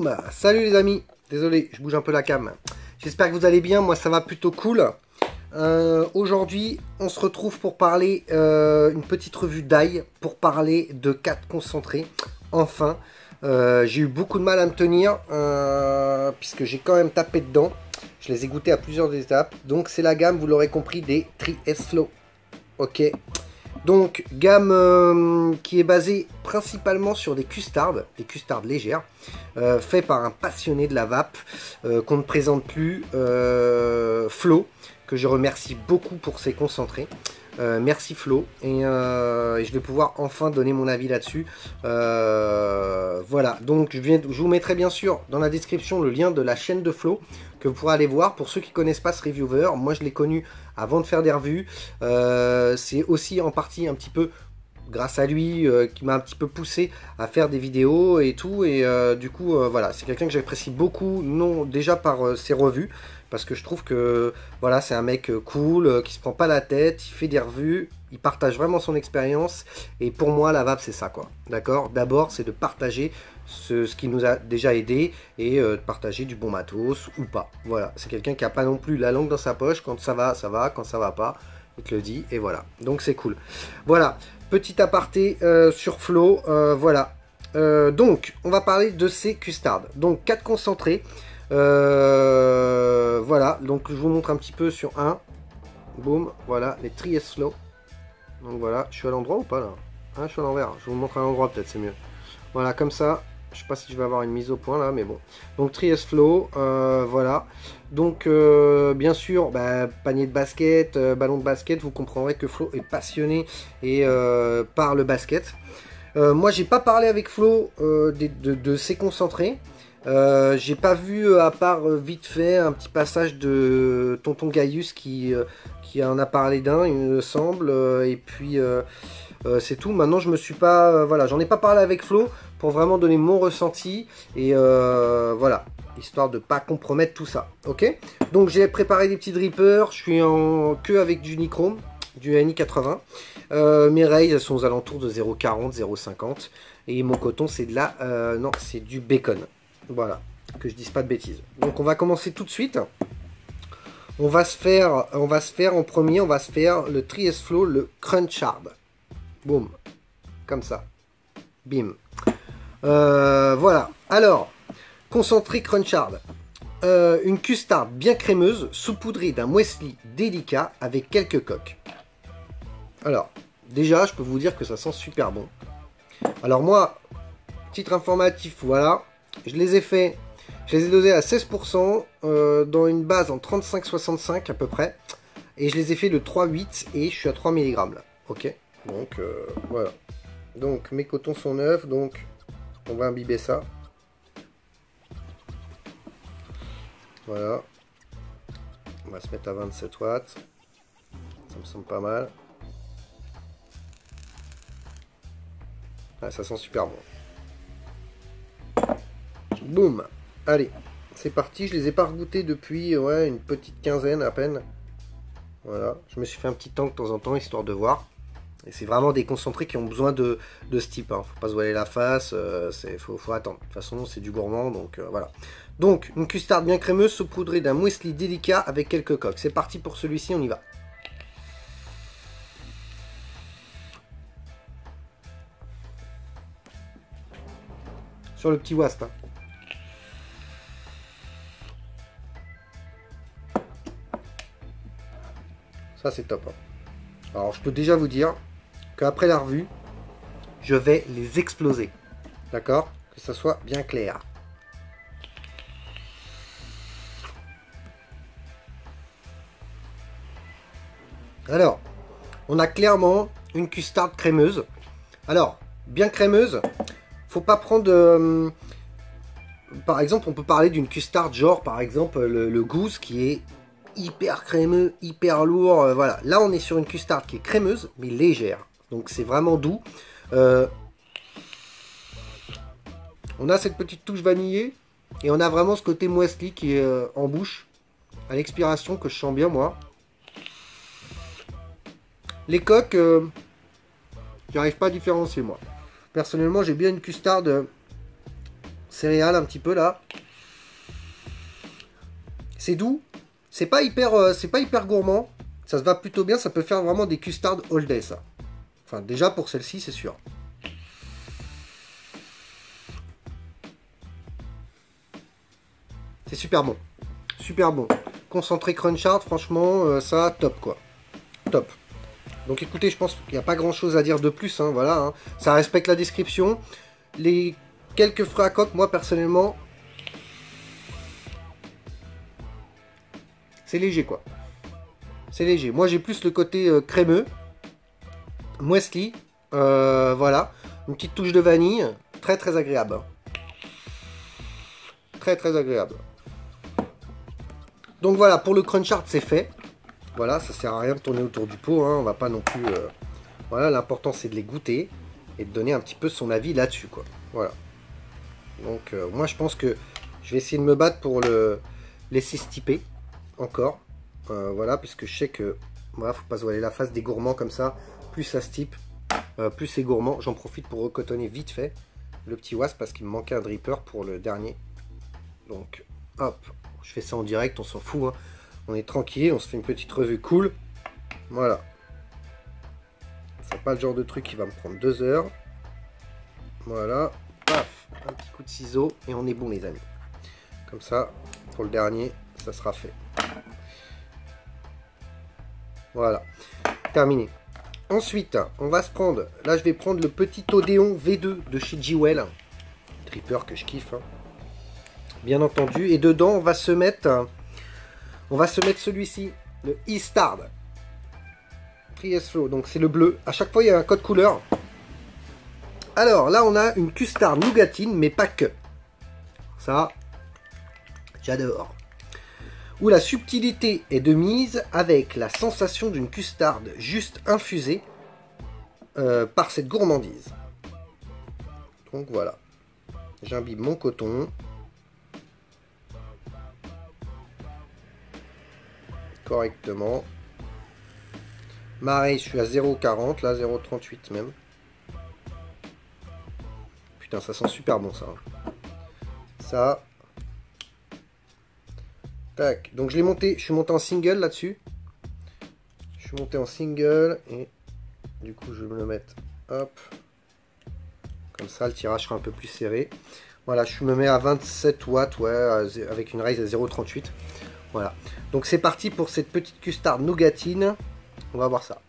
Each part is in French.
Boum! Salut les amis, désolé, je bouge un peu la cam. J'espère que vous allez bien, moi ça va plutôt cool. Aujourd'hui, on se retrouve pour parler une petite revue d'ail, pour parler de 4 concentrés. Enfin, j'ai eu beaucoup de mal à me tenir, puisque j'ai quand même tapé dedans. Je les ai goûtés à plusieurs étapes. Donc c'est la gamme, vous l'aurez compris, des Tri-S Flow. Ok. Donc, gamme qui est basée principalement sur des custards légères, faits par un passionné de la vape, qu'on ne présente plus, Flo, que je remercie beaucoup pour ses concentrés. Merci Flo, et je vais pouvoir enfin donner mon avis là-dessus. Voilà, donc je vous mettrai bien sûr dans la description le lien de la chaîne de Flo, que vous pourrez aller voir. Pour ceux qui ne connaissent pas ce reviewer, moi je l'ai connu avant de faire des revues. C'est aussi en partie un petit peu grâce à lui qui m'a un petit peu poussé à faire des vidéos et tout, et du coup voilà, c'est quelqu'un que j'apprécie beaucoup, non déjà par ses revues, parce que je trouve que voilà, c'est un mec cool, qui se prend pas la tête, il fait des revues, il partage vraiment son expérience, et pour moi la vape c'est ça quoi, d'accord. D'abord c'est de partager ce qui nous a déjà aidé, et de partager du bon matos ou pas. Voilà, c'est quelqu'un qui a pas non plus la langue dans sa poche, quand ça va, quand ça va pas, il te le dit, et voilà, donc c'est cool. Voilà, petit aparté sur Flo, voilà. Donc, on va parler de ces custards. Donc, 4 concentrés. Voilà, donc je vous montre un petit peu sur un. Boum, voilà, les Tri-S Flow. Donc voilà, je suis à l'endroit ou pas là? Je suis à l'envers, je vous montre à l'endroit peut-être, c'est mieux. Voilà, comme ça. Je sais pas si je vais avoir une mise au point là, mais bon. Donc Tri-S Flow, voilà. Donc bien sûr, panier de basket, ballon de basket, vous comprendrez que Flo est passionné et par le basket. Moi, j'ai pas parlé avec Flo de ses concentrés. J'ai pas vu, à part vite fait, un petit passage de Tonton Gaius qui en a parlé d'un, il me semble, et puis c'est tout. Maintenant, je me suis pas, voilà, j'en ai pas parlé avec Flo pour vraiment donner mon ressenti, et voilà, histoire de pas compromettre tout ça. Ok, donc j'ai préparé des petits drippers, je suis en queue avec du nichrome, du NI80. Mes rails, elles sont aux alentours de 0,40, 0,50, et mon coton c'est de la, non, c'est du bacon. Voilà, que je dise pas de bêtises. Donc on va commencer tout de suite. On va se faire en premier, on va se faire le Tri-S Flow, le Crunchard. Boum, comme ça. Bim. Voilà. Alors, concentré Crunchard. Une custard bien crémeuse, saupoudrée d'un muesli délicat avec quelques coques. Alors, déjà, je peux vous dire que ça sent super bon. Alors moi, titre informatif, voilà. Je les ai fait, je les ai dosés à 16%, dans une base en 35-65 à peu près. Et je les ai fait de 3,8 et je suis à 3 mg là. Ok, donc voilà. Donc mes cotons sont neufs, donc on va imbiber ça. Voilà. On va se mettre à 27 watts. Ça me semble pas mal. Ah, ça sent super bon. Boum. Allez, c'est parti. Je les ai pas regoûtés depuis une petite quinzaine à peine. Voilà. Je me suis fait un petit tank de temps en temps, histoire de voir. Et c'est vraiment des concentrés qui ont besoin de ce type. Hein. Faut pas se voiler la face. Faut attendre. De toute façon, c'est du gourmand. Donc voilà. Donc, une custard bien crémeuse, saupoudrée d'un muesli délicat avec quelques coques. C'est parti pour celui-ci, on y va. Sur le petit wasp. Hein. Ça c'est top. Hein. Alors je peux déjà vous dire qu'après la revue, je vais les exploser. D'accord? Que ça soit bien clair. Alors, on a clairement une custard crémeuse. Alors, bien crémeuse, faut pas prendre... par exemple, on peut parler d'une custard genre, par exemple, le Goose qui est hyper crémeux, hyper lourd, voilà. Là, on est sur une custard qui est crémeuse, mais légère. Donc, c'est vraiment doux. On a cette petite touche vanillée, et on a vraiment ce côté muesli qui est en bouche, à l'expiration, que je sens bien, moi. Les coques, j'arrive pas à différencier, moi. Personnellement, j'ai bien une custard céréales un petit peu là. C'est doux. C'est pas hyper gourmand. Ça se va plutôt bien. Ça peut faire vraiment des custard all day, ça. Enfin, déjà pour celle-ci, c'est sûr. C'est super bon. Super bon. Concentré crunch hard, franchement, ça, top quoi. Top. Donc écoutez, je pense qu'il n'y a pas grand chose à dire de plus. Hein, voilà, hein. Ça respecte la description. Les quelques fruits à coque, moi personnellement, c'est léger quoi. C'est léger. Moi j'ai plus le côté crémeux, muesli. Voilà. Une petite touche de vanille. Très très agréable. Très très agréable. Donc voilà, pour le crunch hard c'est fait. Voilà, ça sert à rien de tourner autour du pot. Hein. On va pas non plus... Voilà, l'important c'est de les goûter. Et de donner un petit peu son avis là-dessus quoi. Voilà. Donc moi je pense que je vais essayer de me battre pour le laisser stiper. Encore. Voilà, puisque je sais que... Voilà, faut pas se voiler la face des gourmands comme ça. Plus ça stipe, plus c'est gourmand. J'en profite pour recotonner vite fait le petit wasp parce qu'il me manquait un dripper pour le dernier. Donc, hop, je fais ça en direct, on s'en fout. Hein. On est tranquille, on se fait une petite revue cool. Voilà. C'est pas le genre de truc qui va me prendre 2 heures. Voilà. Paf, un petit coup de ciseau et on est bon les amis. Comme ça, pour le dernier, ça sera fait. Voilà. Terminé. Ensuite, on va se prendre, là je vais prendre le petit Odéon V2 de chez Jewel. Dripper que je kiffe. Hein. Bien entendu. Et dedans, on va se mettre celui-ci, le E-Star. Trieste Flow. Donc c'est le bleu. À chaque fois, il y a un code couleur. Alors là, on a une custard nougatine, mais pas que. Ça, j'adore. Où la subtilité est de mise avec la sensation d'une custarde juste infusée par cette gourmandise. Donc voilà. J'imbibe mon coton. Correctement. Pareil, je suis à 0,40, là 0,38 même. Putain, ça sent super bon ça. Ça. Tac. Donc je l'ai monté, je suis monté en single là-dessus. Je suis monté en single et du coup je vais me le mettre. Hop. Comme ça, le tirage sera un peu plus serré. Voilà, je me mets à 27 watts, ouais, avec une raise à 0,38. Voilà. Donc c'est parti pour cette petite custard nougatine. On va voir ça.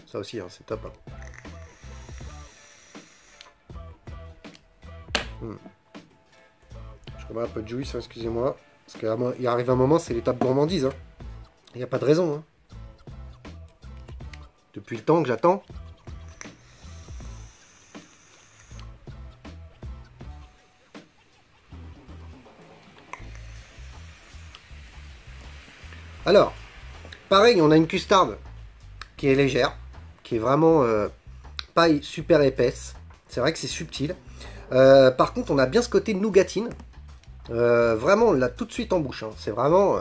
Ça aussi, hein, c'est top. Hein. Je remets un peu de juice, hein, excusez-moi. Parce qu'il arrive un moment, c'est l'étape gourmandise. Hein. Il n'y a pas de raison. Hein. Depuis le temps que j'attends. Alors, pareil, on a une custarde qui est légère, qui est vraiment pas super épaisse. C'est vrai que c'est subtil. Par contre, on a bien ce côté nougatine. Vraiment, on l'a tout de suite en bouche. Hein. C'est vraiment...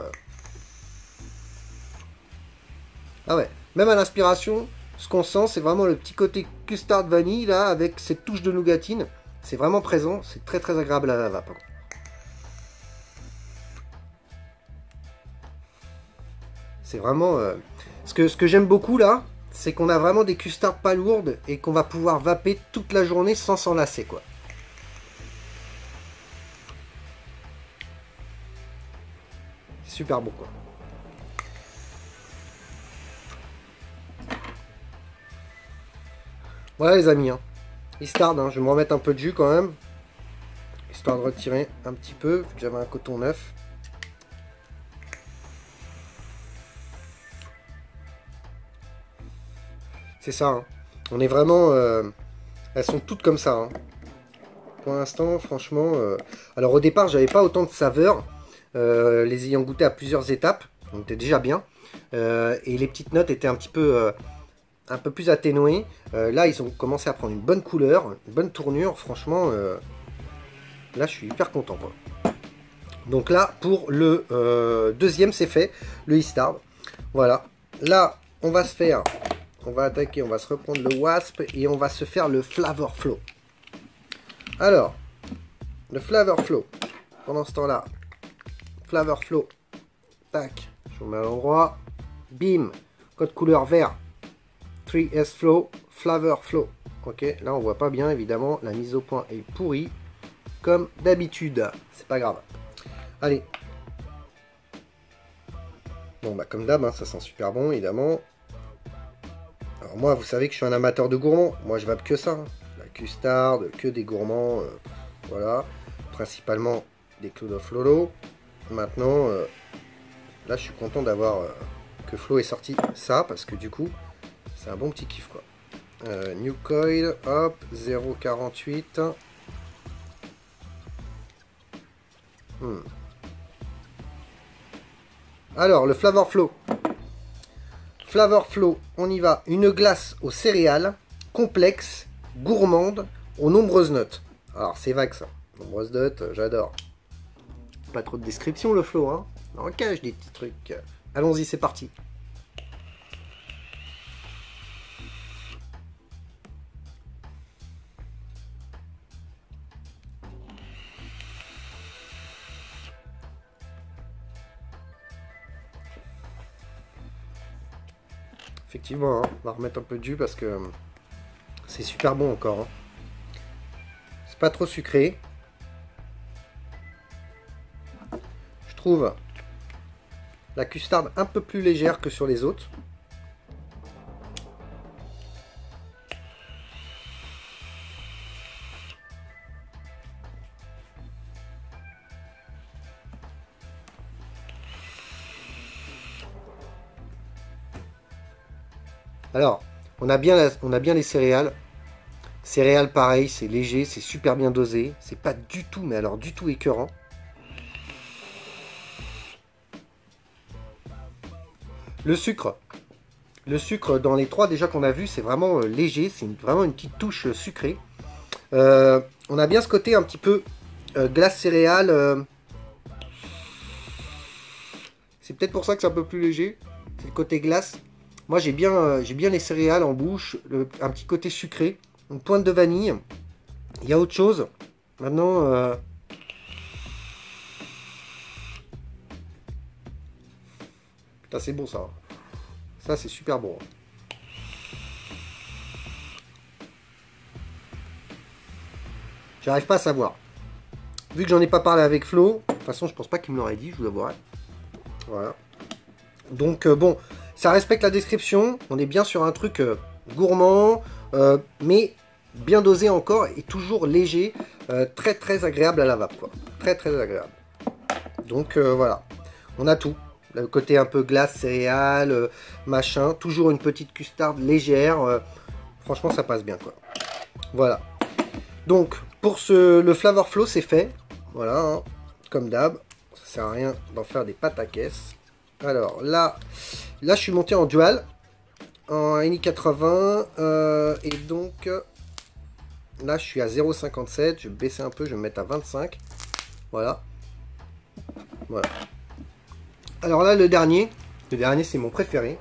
Ah ouais, même à l'inspiration, ce qu'on sent, c'est vraiment le petit côté custard vanille, là, avec cette touche de nougatine. C'est vraiment présent, c'est très très agréable à la vape. C'est vraiment... Ce que j'aime beaucoup, là, c'est qu'on a vraiment des custards pas lourdes et qu'on va pouvoir vaper toute la journée sans s'en lasser, quoi. C'est super beau, quoi. Voilà les amis, hein. Histoire, hein, je vais me remettre un peu de jus quand même. Histoire de retirer un petit peu, vu que j'avais un coton neuf. C'est ça, hein. On est vraiment... elles sont toutes comme ça. Hein. Pour l'instant, franchement... Alors au départ, j'avais pas autant de saveur. Les ayant goûté à plusieurs étapes. Donc c'était déjà bien. Et les petites notes étaient un peu plus atténuées. Là, ils ont commencé à prendre une bonne couleur, une bonne tournure. Franchement, Là, je suis hyper content, quoi. Donc là, pour le deuxième, c'est fait, le Eastard. Voilà. Là, on va se faire, on va attaquer, on va se reprendre le Wasp et on va se faire le Flavor Flow. Alors, le Flavor Flow. Pendant ce temps-là, Flavor Flow. Tac, je vous mets à l'endroit. Bim, code couleur vert. 3S Flow, Flavor Flow. Ok, là on voit pas bien évidemment, la mise au point est pourrie. Comme d'habitude, c'est pas grave. Allez. Bon bah comme d'hab, hein, ça sent super bon évidemment. Alors moi vous savez que je suis un amateur de gourmands. Moi je vape que ça. Hein. La custard, que des gourmands. Voilà. Principalement des Cloud of Lolo. Maintenant, là je suis content d'avoir que Flo ait sorti ça. Parce que du coup, c'est un bon petit kiff quoi. New Coil, hop, 0,48. Alors, le Flavor Flow. Flavor Flow, on y va. Une glace aux céréales, complexe, gourmande, aux nombreuses notes. Alors, c'est vague ça. Nombreuses notes, j'adore. Pas trop de description le Flow, hein. On cache des petits trucs. Allons-y, c'est parti. Effectivement, hein, on va remettre un peu de jus parce que c'est super bon encore. Hein. C'est pas trop sucré. Je trouve la custard un peu plus légère que sur les autres. Alors, on a bien les céréales. Céréales, pareil, c'est léger, c'est super bien dosé. C'est pas du tout, mais alors du tout écœurant. Le sucre dans les trois déjà qu'on a vu, c'est vraiment léger. C'est vraiment une petite touche sucrée. On a bien ce côté un petit peu glace céréales. C'est peut-être pour ça que c'est un peu plus léger. C'est le côté glace. Moi, j'ai bien les céréales en bouche, un petit côté sucré, une pointe de vanille. Il y a autre chose. Maintenant, putain, c'est bon ça. Ça, c'est super bon. J'arrive pas à savoir. Vu que j'en ai pas parlé avec Flo, de toute façon, je pense pas qu'il me l'aurait dit, je vous avouerai. Voilà. Donc, bon. Ça respecte la description, on est bien sur un truc gourmand, mais bien dosé encore et toujours léger, très très agréable à la vape, quoi. Très très agréable. Donc voilà, on a tout. Le côté un peu glace, céréales, machin, toujours une petite custard légère. Franchement, ça passe bien, quoi. Voilà. Donc, pour le Flavor Flow, c'est fait. Voilà, hein, comme d'hab. Ça sert à rien d'en faire des pâtes à caisse. Alors là, je suis monté en dual, en NI80, et donc là je suis à 0,57, je vais baisser un peu, je vais me mettre à 25, voilà. Alors là le dernier c'est mon préféré,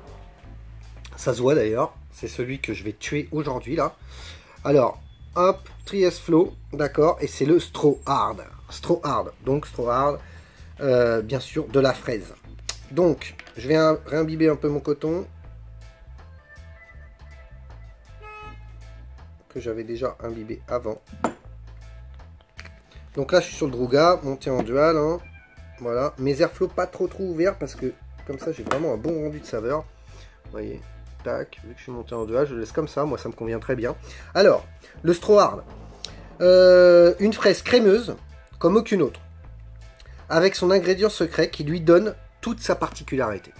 ça se voit d'ailleurs, c'est celui que je vais tuer aujourd'hui là. Alors, hop, 3S Flow, d'accord, et c'est le Straw Hard, donc Straw Hard, bien sûr de la fraise. Donc, je vais réimbiber un peu mon coton. Que j'avais déjà imbibé avant. Donc là, je suis sur le Druga, monté en dual. Hein. Voilà. Mes airflows pas trop ouverts parce que comme ça, j'ai vraiment un bon rendu de saveur. Vous voyez, tac, vu que je suis monté en dual, je le laisse comme ça. Moi, ça me convient très bien. Alors, le Straw Hard. Une fraise crémeuse, comme aucune autre. Avec son ingrédient secret qui lui donne toute sa particularité.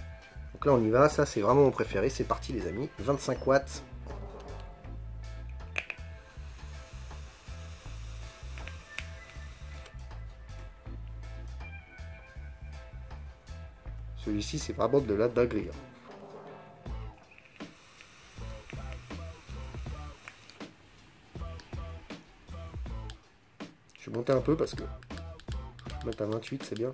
Donc là on y va, ça c'est vraiment mon préféré, c'est parti les amis, 25 watts. Celui-ci c'est vraiment de la dinguerie. Je monter un peu parce que mettre à 28 c'est bien.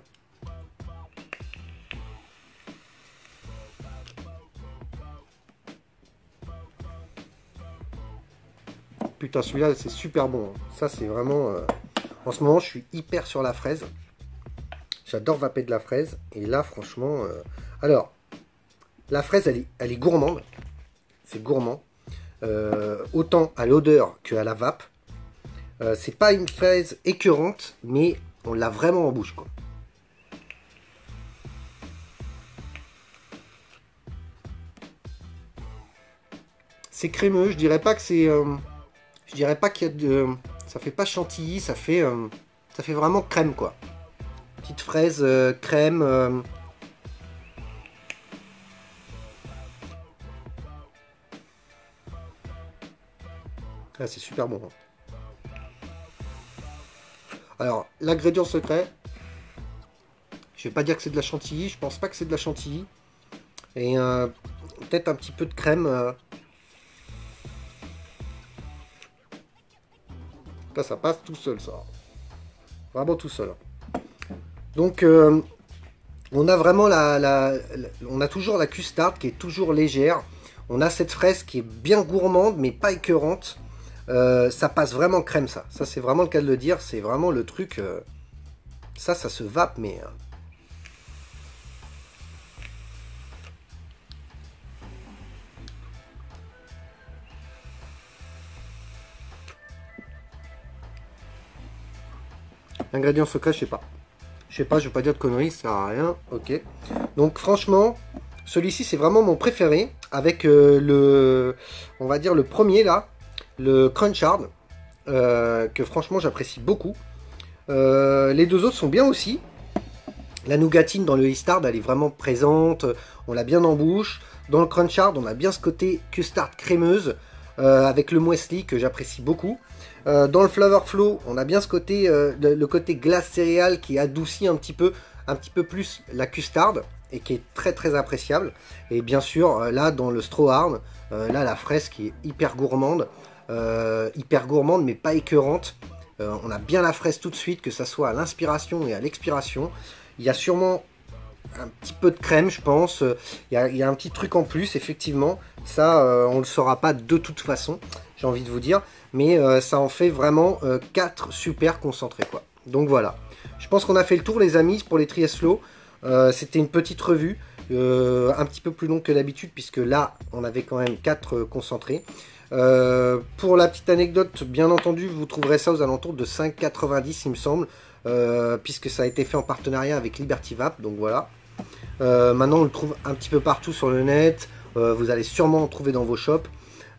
Putain, celui-là c'est super bon. Ça c'est vraiment... En ce moment je suis hyper sur la fraise. J'adore vaper de la fraise. Et là franchement... Alors, la fraise elle est gourmande. C'est gourmand. Autant à l'odeur qu'à la vape. C'est pas une fraise écœurante, mais on l'a vraiment en bouche, quoi. C'est crémeux, je dirais pas que c'est... je dirais pas qu'il y a de... Ça fait pas chantilly, ça fait vraiment crème, quoi. Petite fraise, crème... Ah, c'est super bon. Alors, l'ingrédient secret, je vais pas dire que c'est de la chantilly, je pense pas que c'est de la chantilly. Et peut-être un petit peu de crème. Là, ça passe tout seul, ça. Vraiment tout seul. Donc, on a vraiment on a toujours la custard qui est toujours légère. On a cette fraise qui est bien gourmande, mais pas écœurante. Ça passe vraiment crème, ça. Ça, c'est vraiment le cas de le dire. C'est vraiment le truc... ça se vape, mais... Ingrédient secret, je sais pas. Je sais pas, je vais pas dire de conneries, ça sert à rien. Ok. Donc, franchement, celui-ci, c'est vraiment mon préféré. Avec on va dire le premier, là. Le Crunchard. Que franchement, j'apprécie beaucoup. Les deux autres sont bien aussi. La nougatine dans le Istard, elle est vraiment présente. On l'a bien en bouche. Dans le Crunchard, on a bien ce côté custard crémeuse. Avec le muesli que j'apprécie beaucoup. Dans le Flavor Flow, on a bien ce côté, le côté glace céréale qui adoucit un petit peu plus la custard et qui est très très appréciable. Et bien sûr, là dans le Straw Hard, là la fraise qui est hyper gourmande mais pas écœurante. On a bien la fraise tout de suite, que ça soit à l'inspiration et à l'expiration. Il y a sûrement un petit peu de crème, je pense. Il y a un petit truc en plus, effectivement. Ça, on ne le saura pas de toute façon, j'ai envie de vous dire. Mais ça en fait vraiment 4 super concentrés, quoi. Donc voilà. Je pense qu'on a fait le tour, les amis, pour les Trieste Flow. C'était une petite revue. Un petit peu plus longue que d'habitude, puisque là, on avait quand même 4 concentrés. Pour la petite anecdote, bien entendu, vous trouverez ça aux alentours de 5,90, il me semble. Puisque ça a été fait en partenariat avec Liberty Vape, donc voilà. Maintenant on le trouve un petit peu partout sur le net, vous allez sûrement en trouver dans vos shops.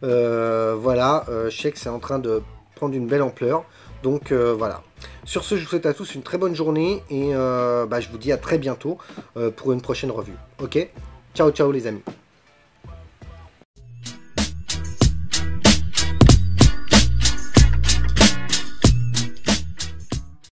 Voilà, je sais que c'est en train de prendre une belle ampleur, donc voilà. Sur ce, je vous souhaite à tous une très bonne journée et je vous dis à très bientôt pour une prochaine revue. Ok, ciao ciao les amis.